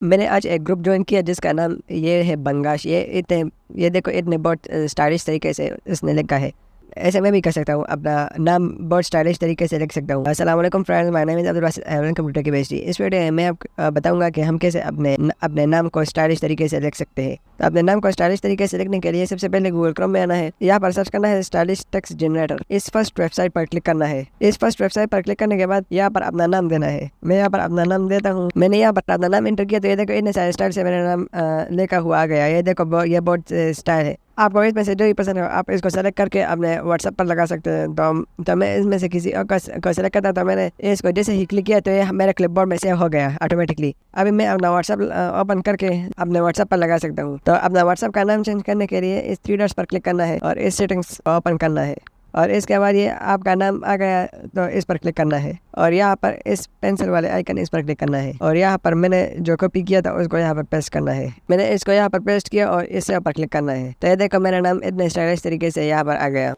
मैंने आज एक ग्रुप ज्वाइन किया जिसका नाम ये है बंगाश। ये देखो इतने बहुत स्टाइलिश तरीके से उसने लिखा है। ऐसे मैं भी कर सकता हूँ, अपना नाम बहुत स्टाइलिश तरीके से लिख सकता हूँ। अस्सलाम वालेकुम friends, my name is Abdul Basit, welcome to Techy Bestie. इस वीडियो में मैं आपको बताऊंगा कि हम कैसे अपने नाम को स्टाइलिश तरीके से लिख सकते हैं। तो अपने नाम को स्टाइलिश तरीके से लिखने के लिए सबसे पहले गूगल क्रोम में आना है। यहाँ पर सर्च करना है स्टाइलिश टेक्स्ट जनरेटर। इस फर्स्ट वेबसाइट पर क्लिक करना है। इस फर्स्ट वेबसाइट पर क्लिक करने के बाद यहाँ पर अपना नाम देना है। मैं यहाँ पर अपना नाम देता हूँ। मैंने यहाँ पर अपना नाम एंटर किया तो ये देखो इतने सारे स्टाइल से मेरा नाम लिखा हुआ आ गया। ये देखो ये बहुत स्टाइल है। आपको इसमें से जो भी पसंद है आप इसको सेलेक्ट करके अपने व्हाट्सएप पर लगा सकते हैं। तो मैं इसमें से किसी और को सेलेक्ट करता तो मैंने इसको जैसे ही क्लिक किया तो ये मेरे क्लिपबोर्ड में सेव हो गया ऑटोमेटिकली। अभी मैं अपना व्हाट्सएप ओपन करके अपने व्हाट्सएप पर लगा सकता हूँ। तो अपना व्हाट्सएप का नाम चेंज करने के लिए इस थ्री डॉट्स पर क्लिक करना है और इस सेटिंग्स ओपन करना है। और इसके बाद ये आपका नाम आ गया तो इस पर क्लिक करना है और यहाँ पर इस पेंसिल वाले आइकन इस पर क्लिक करना है और यहाँ पर मैंने जो कॉपी किया था उसको यहाँ पर पेस्ट करना है। मैंने इसको यहाँ पर पेस्ट किया और इससे ऊपर क्लिक करना है। तो ये देखो मेरा नाम इतने स्टाइलिश तरीके से यहाँ पर आ गया।